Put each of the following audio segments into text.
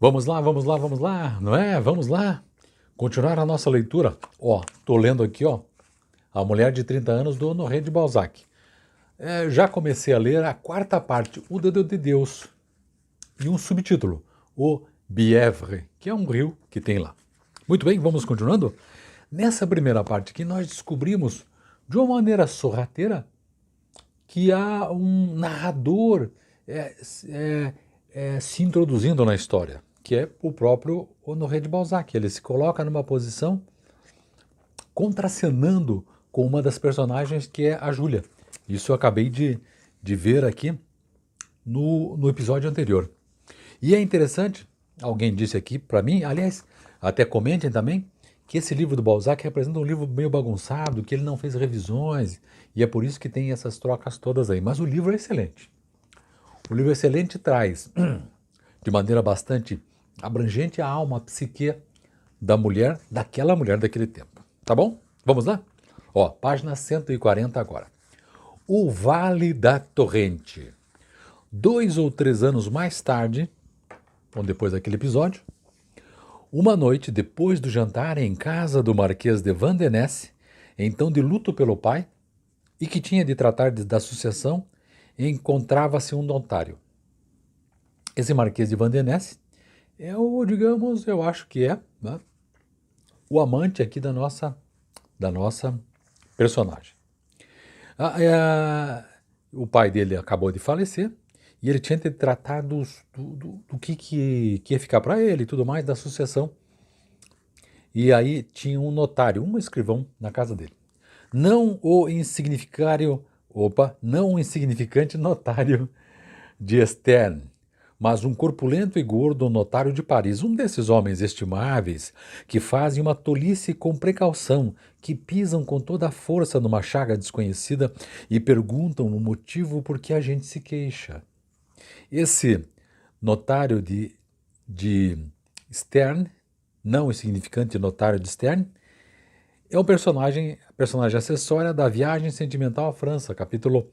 Vamos lá, vamos lá, vamos lá, não é? Vamos lá. Continuar a nossa leitura. Tô lendo aqui, A Mulher de 30 Anos, do Honoré de Balzac. Já comecei a ler a quarta parte, O Dedo de Deus, e um subtítulo, O Bièvre, que é um rio que tem lá. Muito bem, vamos continuando? Nessa primeira parte aqui, nós descobrimos, de uma maneira sorrateira, que há um narrador se introduzindo na história, que é o próprio Honoré de Balzac. Ele se coloca numa posição contracenando com uma das personagens, que é a Júlia. Isso eu acabei de ver aqui no episódio anterior. E é interessante, alguém disse aqui para mim, aliás, até comentem também, que esse livro do Balzac representa um livro meio bagunçado, que ele não fez revisões, e é por isso que tem essas trocas todas aí. Mas o livro é excelente. O livro excelente traz, de maneira bastante abrangente, a alma, a psique daquela mulher daquele tempo. Tá bom? Vamos lá? Página 140 agora. O Vale da Torrente. 2 ou 3 anos mais tarde, ou depois daquele episódio, uma noite depois do jantar em casa do Marquês de Vandenesse, então de luto pelo pai, e que tinha de tratar da sucessão, encontrava-se um notário. Esse Marquês de Vandenesse é digamos, eu acho que né, o amante aqui da nossa personagem. O pai dele acabou de falecer e ele tinha de tratar do que ia ficar para ele e tudo mais, da sucessão. E aí tinha um notário, um escrivão na casa dele. Não o insignificante notário de Stern, mas um corpulento e gordo notário de Paris, um desses homens estimáveis que fazem uma tolice com precaução, que pisam com toda a força numa chaga desconhecida e perguntam o motivo por que a gente se queixa. Esse notário de Stern, não insignificante notário de Stern, é um personagem acessória da Viagem Sentimental à França, capítulo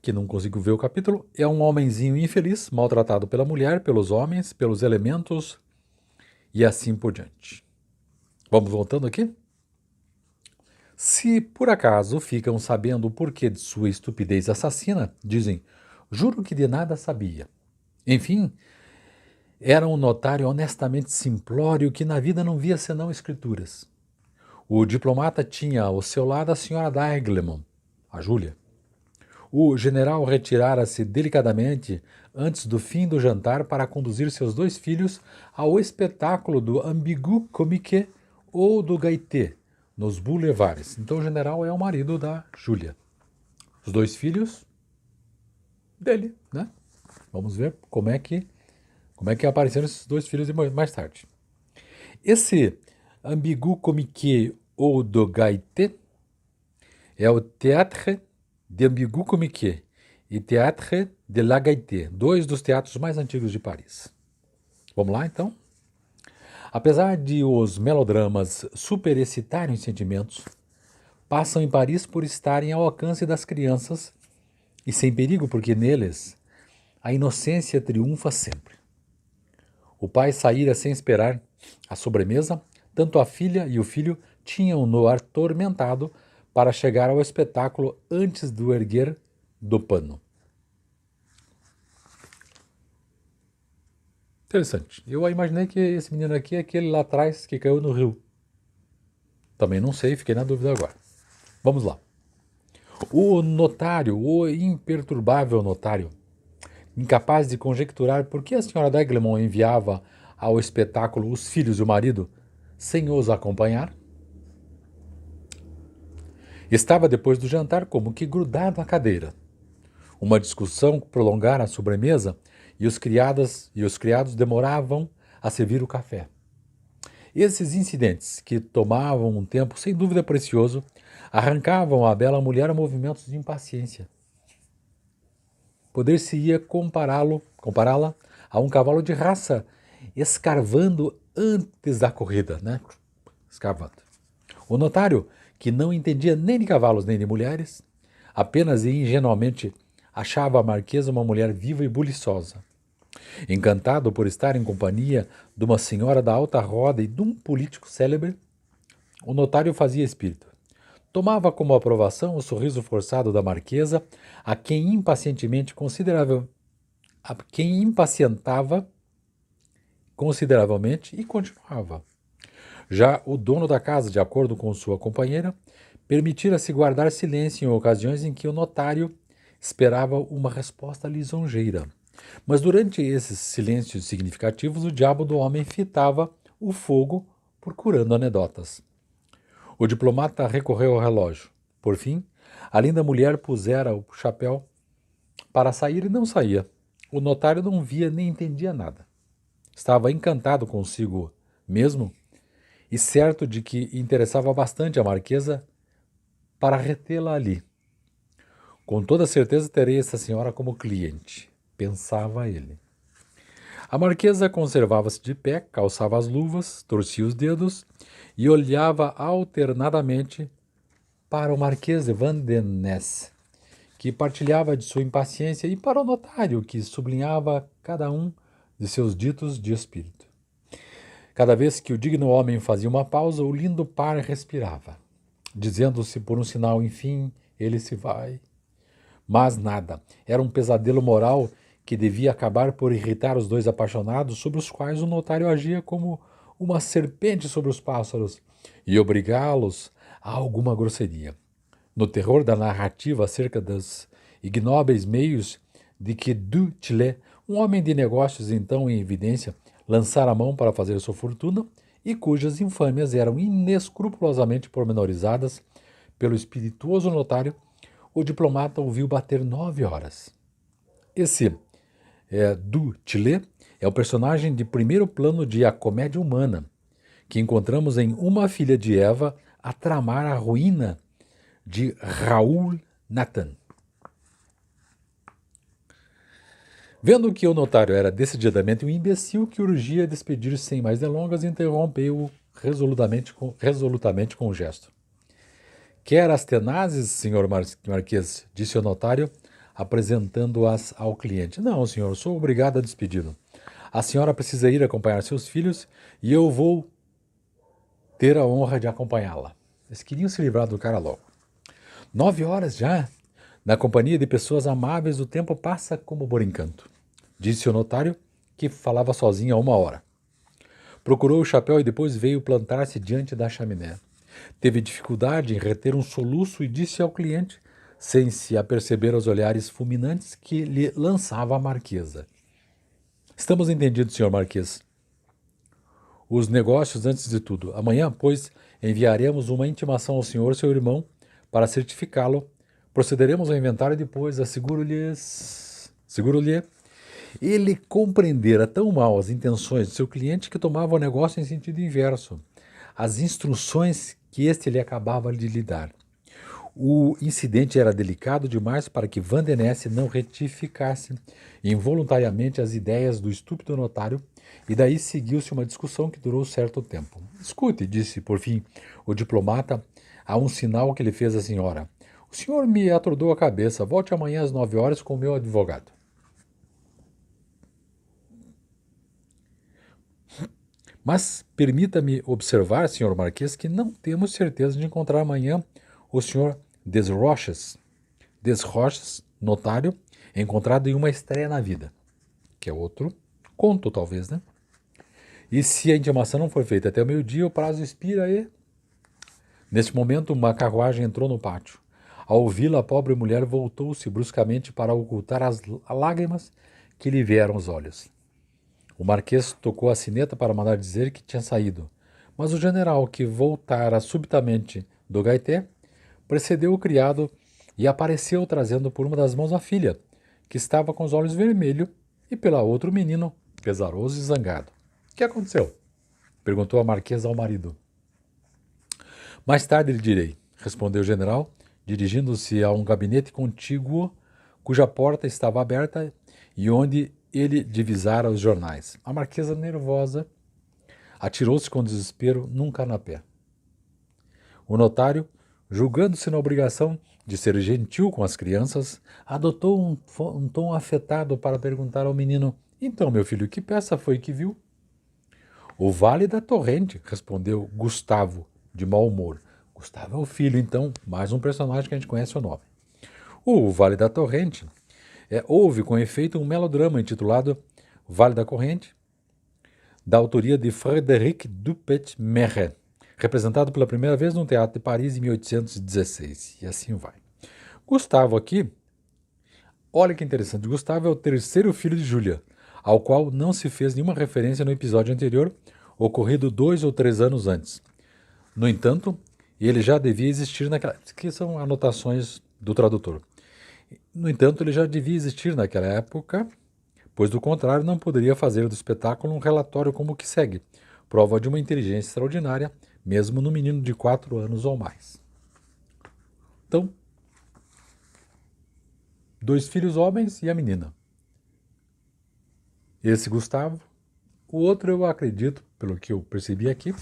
que não consigo ver o capítulo, é um homenzinho infeliz, maltratado pela mulher, pelos homens, pelos elementos e assim por diante. Vamos voltando aqui? Se por acaso ficam sabendo o porquê de sua estupidez assassina, dizem, juro que de nada sabia. Enfim, era um notário honestamente simplório que na vida não via senão escrituras. O diplomata tinha ao seu lado a senhora d'Aiglemont, a Júlia. O general retirara-se delicadamente antes do fim do jantar para conduzir seus 2 filhos ao espetáculo do Ambigu Comique ou do Gaité, nos boulevards. Então o general é o marido da Júlia. Os 2 filhos dele, né? Vamos ver como é que apareceram esses 2 filhos mais tarde. Esse Ambigu Comique ou do Gaité é o Théâtre de Ambigu Comique e Théâtre de la Gaîté, 2 dos teatros mais antigos de Paris. Vamos lá, então? Apesar de os melodramas superexcitarem os sentimentos, passam em Paris por estarem ao alcance das crianças e sem perigo, porque neles a inocência triunfa sempre. O pai saíra sem esperar a sobremesa, tanto a filha e o filho tinham no ar tormentado para chegar ao espetáculo antes do erguer do pano. Interessante. Eu imaginei que esse menino aqui é aquele lá atrás que caiu no rio. Também não sei, fiquei na dúvida agora. Vamos lá. O notário, o imperturbável notário, incapaz de conjecturar por que a senhora d'Aiglemont enviava ao espetáculo os filhos e o marido sem os acompanhar, estava depois do jantar como que grudado à cadeira. Uma discussão prolongara a sobremesa e os criados demoravam a servir o café. Esses incidentes, que tomavam um tempo sem dúvida precioso, arrancavam à bela mulher a movimentos de impaciência. Poder-se-ia compará-la a um cavalo de raça escarvando antes da corrida, né? Escavando. O notário, que não entendia nem de cavalos nem de mulheres, apenas e ingenuamente achava a marquesa uma mulher viva e buliçosa. Encantado por estar em companhia de uma senhora da alta roda e de um político célebre, o notário fazia espírito. Tomava como aprovação o sorriso forçado da marquesa, a quem impacientava consideravelmente e continuava. Já o dono da casa, de acordo com sua companheira, permitira-se guardar silêncio em ocasiões em que o notário esperava uma resposta lisonjeira. Mas durante esses silêncios significativos, o diabo do homem fitava o fogo procurando anedotas. O diplomata recorreu ao relógio. Por fim, a linda mulher pusera o chapéu para sair e não saía. O notário não via nem entendia nada. Estava encantado consigo mesmo e certo de que interessava bastante a marquesa para retê-la ali. Com toda certeza terei essa senhora como cliente, pensava ele. A marquesa conservava-se de pé, calçava as luvas, torcia os dedos e olhava alternadamente para o Marquês de Vandenesse, que partilhava de sua impaciência, e para o notário, que sublinhava cada um de seus ditos de espírito. Cada vez que o digno homem fazia uma pausa, o lindo par respirava, dizendo-se por um sinal, enfim, ele se vai. Mas nada, era um pesadelo moral que devia acabar por irritar os dois apaixonados, sobre os quais o notário agia como uma serpente sobre os pássaros, e obrigá-los a alguma grosseria. No terror da narrativa acerca dos ignóbeis meios de que Du Tillet, um homem de negócios então em evidência, lançara a mão para fazer sua fortuna, e cujas infâmias eram inescrupulosamente pormenorizadas pelo espirituoso notário, o diplomata ouviu bater 9 horas. Esse Du Tillet é o personagem de primeiro plano de A Comédia Humana, que encontramos em Uma Filha de Eva a tramar a ruína de Raoul Nathan. Vendo que o notário era decididamente um imbecil que urgia despedir-se sem mais delongas, interrompeu-o resolutamente com um gesto. Quer as tenazes, senhor Marquês, disse o notário, apresentando-as ao cliente. Não, senhor, sou obrigado a despedi-lo. A senhora precisa ir acompanhar seus filhos e eu vou ter a honra de acompanhá-la. Eles queriam se livrar do cara logo. 9 horas já? Na companhia de pessoas amáveis, o tempo passa como por encanto, disse o notário, que falava sozinho há 1 hora. Procurou o chapéu e depois veio plantar-se diante da chaminé. Teve dificuldade em reter um soluço e disse ao cliente, sem se aperceber aos olhares fulminantes que lhe lançava a marquesa. Estamos entendidos, senhor Marquês. Os negócios antes de tudo. Amanhã, pois, enviaremos uma intimação ao senhor, seu irmão, para certificá-lo. Procederemos ao inventário e depois asseguro-lhe. Ele compreendera tão mal as intenções de seu cliente que tomava o negócio em sentido inverso. As instruções que este lhe acabava de lhe dar. O incidente era delicado demais para que Vandenesse não retificasse involuntariamente as ideias do estúpido notário, e daí seguiu-se uma discussão que durou certo tempo. Escute, disse por fim o diplomata a um sinal que lhe fez a senhora. O senhor me atordou a cabeça. Volte amanhã às 9 horas com o meu advogado. Mas permita-me observar, senhor Marquês, que não temos certeza de encontrar amanhã o senhor Desroches, notário, encontrado em uma estreia na vida, que é outro conto, talvez, né? E se a intimação não for feita até o meio-dia, o prazo expira e... Neste momento, uma carruagem entrou no pátio. Ao ouvi-la, a pobre mulher voltou-se bruscamente para ocultar as lágrimas que lhe vieram aos olhos. O marquês tocou a sineta para mandar dizer que tinha saído, mas o general, que voltara subitamente do gaité, precedeu o criado e apareceu trazendo por uma das mãos a filha, que estava com os olhos vermelhos, e pela outra o menino, pesaroso e zangado. — O que aconteceu? Perguntou a marquesa ao marido. — Mais tarde lhe direi, respondeu o general, dirigindo-se a um gabinete contíguo, cuja porta estava aberta e onde ele divisara os jornais. A marquesa, nervosa, atirou-se com desespero num canapé. O notário, julgando-se na obrigação de ser gentil com as crianças, adotou um tom afetado para perguntar ao menino: Então, meu filho, que peça foi que viu? O Vale da Torrente, respondeu Gustavo, de mau humor. Gustavo é o filho, então, mais um personagem que a gente conhece o nome. O Vale da Torrente houve, com efeito, um melodrama intitulado Vale da Corrente, da autoria de Frédéric Dupet-Marais, representado pela primeira vez no Teatro de Paris em 1816. E assim vai. Gustavo aqui, olha que interessante, Gustavo é o terceiro filho de Júlia, ao qual não se fez nenhuma referência no episódio anterior, ocorrido 2 ou 3 anos antes. No entanto, ele já devia existir naquela... que são anotações do tradutor. No entanto, ele já devia existir naquela época, pois do contrário não poderia fazer do espetáculo um relatório como o que segue, prova de uma inteligência extraordinária, mesmo no menino de 4 anos ou mais. Então, 2 filhos homens e a menina. Esse Gustavo. O outro eu acredito, pelo que eu percebi aqui,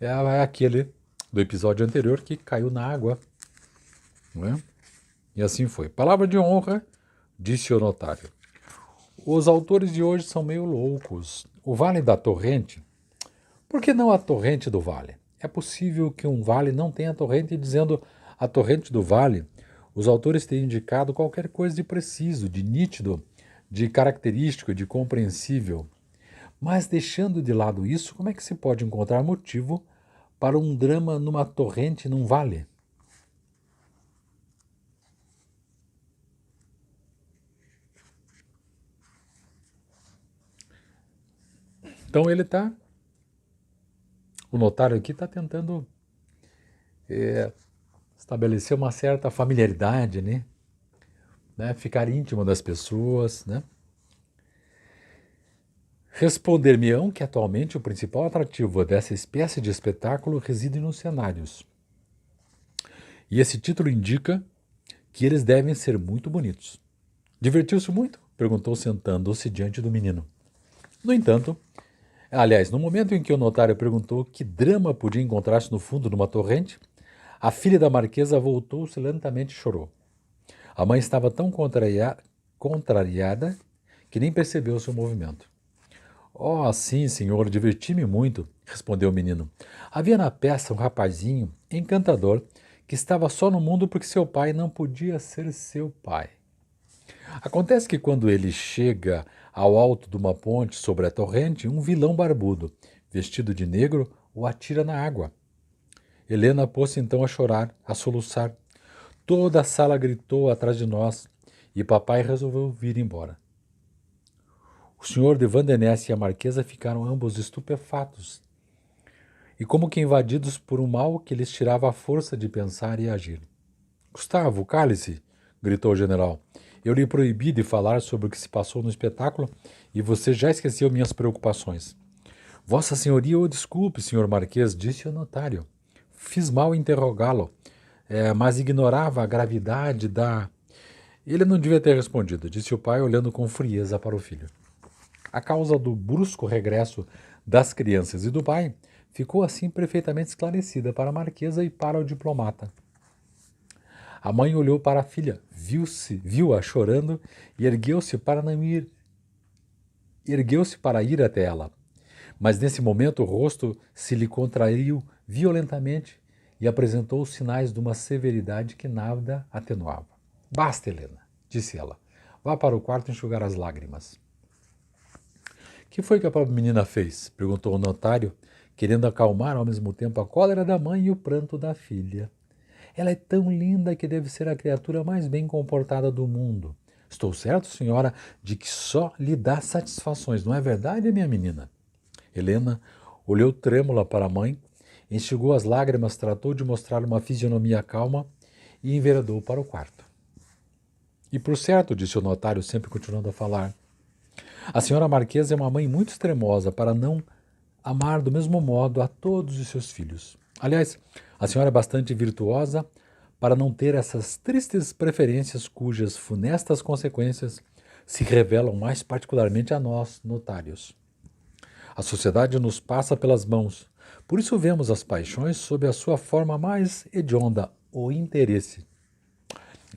é aquele do episódio anterior que caiu na água. Não é? E assim foi. Palavra de honra, disse o notário. Os autores de hoje são meio loucos. O Vale da Torrente, por que não a Torrente do Vale? É possível que um vale não tenha torrente, dizendo a Torrente do Vale, os autores têm indicado qualquer coisa de preciso, de nítido, de característico, de compreensível. Mas deixando de lado isso, como é que se pode encontrar motivo para um drama numa torrente num vale? Então o notário aqui está tentando estabelecer uma certa familiaridade, né? Ficar íntimo das pessoas, né? Responder-me-ão que atualmente o principal atrativo dessa espécie de espetáculo reside nos cenários. E esse título indica que eles devem ser muito bonitos. Divertiu-se muito? Perguntou sentando-se diante do menino. No entanto, aliás, no momento em que o notário perguntou que drama podia encontrar-se no fundo de uma torrente, a filha da marquesa voltou-se lentamente e chorou. A mãe estava tão contrariada que nem percebeu seu movimento. Oh, sim, senhor, diverti-me muito, respondeu o menino. Havia na peça um rapazinho encantador que estava só no mundo porque seu pai não podia ser seu pai. Acontece que quando ele chega ao alto de uma ponte sobre a torrente, um vilão barbudo, vestido de negro, o atira na água. Helena pôs-se então a chorar, a soluçar. Toda a sala gritou atrás de nós e papai resolveu vir embora. O senhor de Vandenesse e a marquesa ficaram ambos estupefatos e como que invadidos por um mal que lhes tirava a força de pensar e agir. Gustavo, cale-se, gritou o general. Eu lhe proibi de falar sobre o que se passou no espetáculo e você já esqueceu minhas preocupações. Vossa senhoria o desculpe, senhor marquês, disse o notário. Fiz mal em interrogá-lo, mas ignorava a gravidade da... Ele não devia ter respondido, disse o pai, olhando com frieza para o filho. A causa do brusco regresso das crianças e do pai ficou assim perfeitamente esclarecida para a marquesa e para o diplomata. A mãe olhou para a filha, viu-a chorando e ergueu-se para ir até ela. Mas nesse momento o rosto se lhe contraiu violentamente e apresentou os sinais de uma severidade que nada atenuava. Basta, Helena, disse ela. Vá para o quarto enxugar as lágrimas. Que foi que a pobre menina fez? Perguntou o notário, querendo acalmar ao mesmo tempo a cólera da mãe e o pranto da filha. Ela é tão linda que deve ser a criatura mais bem comportada do mundo. Estou certo, senhora, de que só lhe dá satisfações, não é verdade, minha menina? Helena olhou trêmula para a mãe, enxugou as lágrimas, tratou de mostrar uma fisionomia calma e enveredou para o quarto. E por certo, disse o notário, sempre continuando a falar, a senhora marquesa é uma mãe muito extremosa para não amar do mesmo modo a todos os seus filhos. Aliás, a senhora é bastante virtuosa para não ter essas tristes preferências cujas funestas consequências se revelam mais particularmente a nós, notários. A sociedade nos passa pelas mãos, por isso vemos as paixões sob a sua forma mais hedionda, o interesse.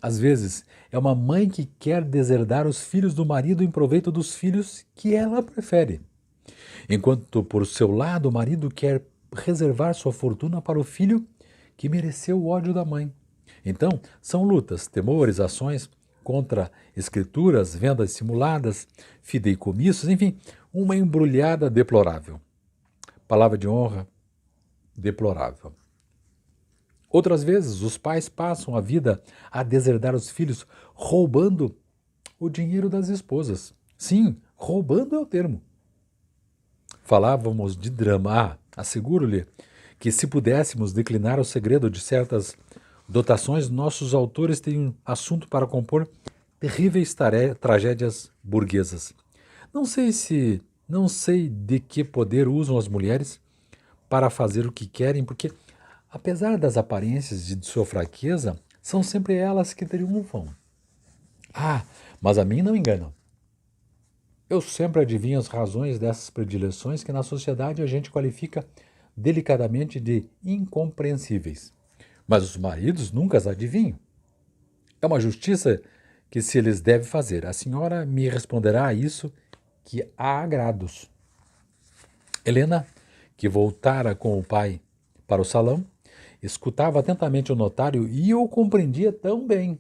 Às vezes, é uma mãe que quer deserdar os filhos do marido em proveito dos filhos que ela prefere. Enquanto, por seu lado, o marido quer reservar sua fortuna para o filho que mereceu o ódio da mãe. Então, são lutas, temores, ações contra escrituras, vendas simuladas, fideicomissos, enfim, uma embrulhada deplorável. Palavra de honra, deplorável. Outras vezes, os pais passam a vida a deserdar os filhos, roubando o dinheiro das esposas. Sim, roubando é o termo. Falávamos de drama. Asseguro-lhe que se pudéssemos declinar o segredo de certas dotações, nossos autores têm assunto para compor terríveis tragédias burguesas. Não sei de que poder usam as mulheres para fazer o que querem, porque, apesar das aparências de sua fraqueza, são sempre elas que triunfam. Mas a mim não enganam. Eu sempre adivinho as razões dessas predileções que na sociedade a gente qualifica delicadamente de incompreensíveis. Mas os maridos nunca as adivinham. É uma justiça que se lhes deve fazer. A senhora me responderá a isso que há agrados. Helena, que voltara com o pai para o salão, escutava atentamente o notário e o compreendia tão bem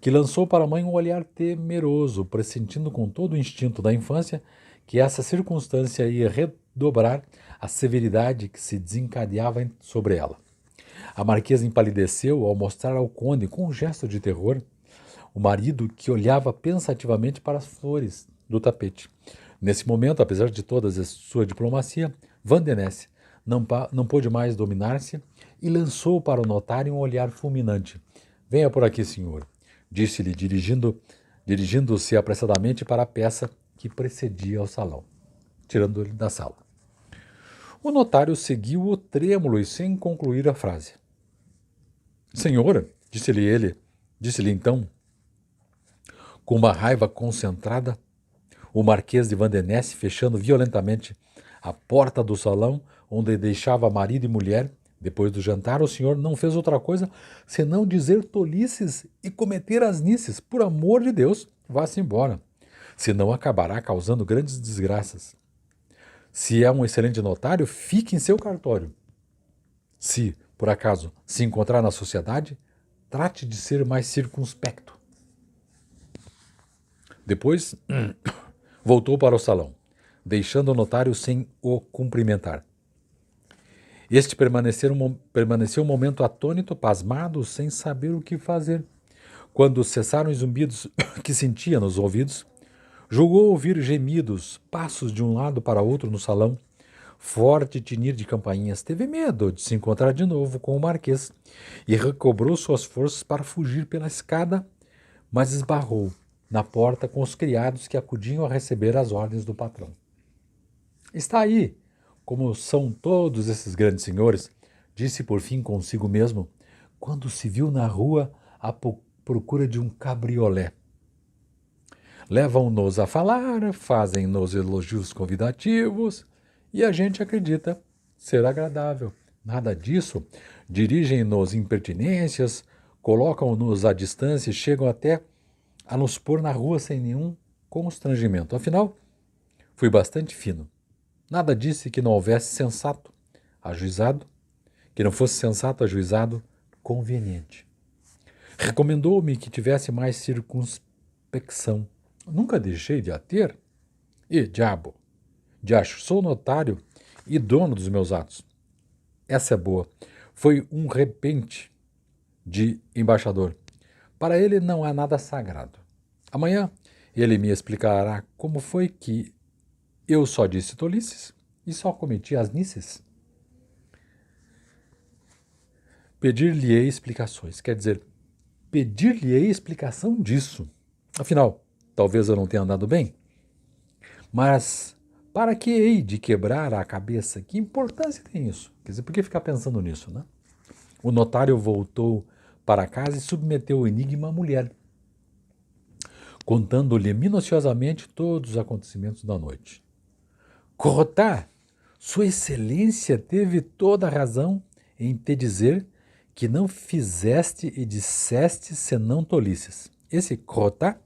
que lançou para a mãe um olhar temeroso, pressentindo com todo o instinto da infância que essa circunstância ia redobrar a severidade que se desencadeava sobre ela. A marquesa empalideceu ao mostrar ao conde, com um gesto de terror, o marido que olhava pensativamente para as flores do tapete. Nesse momento, apesar de toda a sua diplomacia, Vandenesse não pôde mais dominar-se e lançou para o notário um olhar fulminante. Venha por aqui, senhor, disse-lhe, dirigindo-se apressadamente para a peça que precedia ao salão, tirando-lhe da sala. O notário seguiu-o trêmulo e sem concluir a frase. Senhora, disse-lhe então, com uma raiva concentrada, o marquês de Vandenesse fechando violentamente a porta do salão onde deixava marido e mulher. Depois do jantar, o senhor não fez outra coisa senão dizer tolices e cometer asnices. Por amor de Deus, vá-se embora, senão acabará causando grandes desgraças. Se é um excelente notário, fique em seu cartório. Se, por acaso, se encontrar na sociedade, trate de ser mais circunspecto. Depois, voltou para o salão, deixando o notário sem o cumprimentar. Este permaneceu um momento atônito, pasmado, sem saber o que fazer. Quando cessaram os zumbidos que sentia nos ouvidos, julgou ouvir gemidos, passos de um lado para outro no salão, forte tinir de campainhas. Teve medo de se encontrar de novo com o marquês e recobrou suas forças para fugir pela escada, mas esbarrou na porta com os criados que acudiam a receber as ordens do patrão. Está aí, como são todos esses grandes senhores, disse por fim consigo mesmo, quando se viu na rua à procura de um cabriolé. Levam-nos a falar, fazem-nos elogios convidativos e a gente acredita ser agradável. Nada disso, dirigem-nos impertinências, colocam-nos à distância e chegam até a nos pôr na rua sem nenhum constrangimento. Afinal, fui bastante fino. Nada disse que não houvesse sensato, ajuizado, que não fosse sensato, ajuizado, conveniente. Recomendou-me que tivesse mais circunspecção. Nunca deixei de a ter. E, diacho, sou notário e dono dos meus atos. Essa é boa. Foi um repente de embaixador. Para ele não há nada sagrado. Amanhã ele me explicará como foi que eu só disse tolices e só cometi asnices. Pedir-lhe-ei explicações. Quer dizer, pedir-lhe-ei explicação disso. Afinal, talvez eu não tenha andado bem. Mas para que hei de quebrar a cabeça? Que importância tem isso? Quer dizer, por que ficar pensando nisso, né? O notário voltou para casa e submeteu o enigma à mulher, contando-lhe minuciosamente todos os acontecimentos da noite. Corotá, Sua Excelência teve toda a razão em te dizer que não fizeste e disseste senão tolices. Esse crotá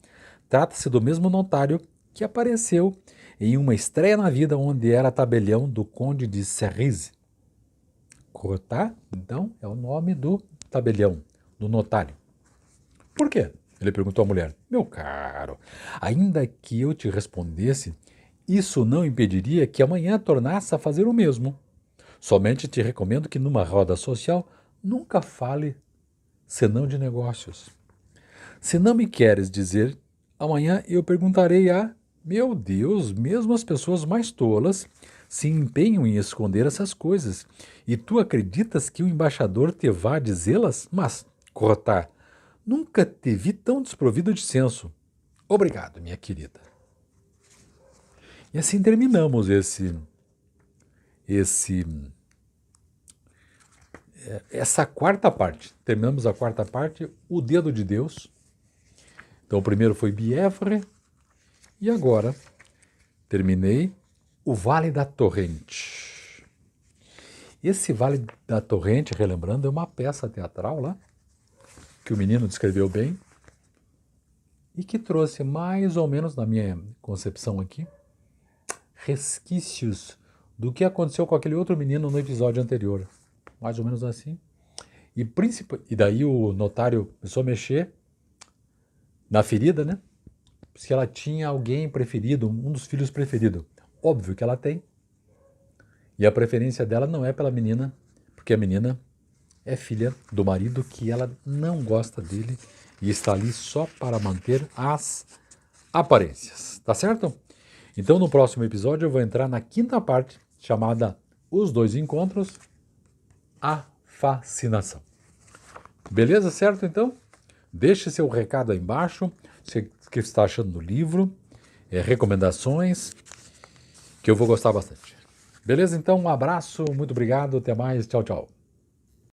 trata-se do mesmo notário que apareceu em uma estreia na vida onde era tabelião do conde de Cerise. Crotá, então, é o nome do tabelião, do notário. Por quê? Ele perguntou à mulher. Meu caro, ainda que eu te respondesse, isso não impediria que amanhã tornasse a fazer o mesmo. Somente te recomendo que numa roda social nunca fale senão de negócios. Se não me queres dizer, amanhã eu perguntarei a... Meu Deus, mesmo as pessoas mais tolas se empenham em esconder essas coisas. E tu acreditas que o embaixador te vá dizê-las? Mas, Crotá, nunca te vi tão desprovido de senso. Obrigado, minha querida. E assim terminamos essa quarta parte. Terminamos a quarta parte, o dedo de Deus. Então o primeiro foi Bièvre e agora terminei o Vale da Torrente. Esse Vale da Torrente, relembrando, é uma peça teatral lá, que o menino descreveu bem e que trouxe mais ou menos, na minha concepção aqui, resquícios do que aconteceu com aquele outro menino no episódio anterior. Mais ou menos assim. E daí o notário começou a mexer na ferida, né? Se ela tinha alguém preferido, um dos filhos preferido. Óbvio que ela tem. E a preferência dela não é pela menina, porque a menina é filha do marido que ela não gosta dele e está ali só para manter as aparências. Tá certo? Então no próximo episódio eu vou entrar na quinta parte, chamada Os Dois Encontros, a Fascinação. Beleza, certo então? Deixe seu recado aí embaixo, o que está achando do livro, recomendações, que eu vou gostar bastante. Beleza? Então, um abraço, muito obrigado, até mais, tchau, tchau.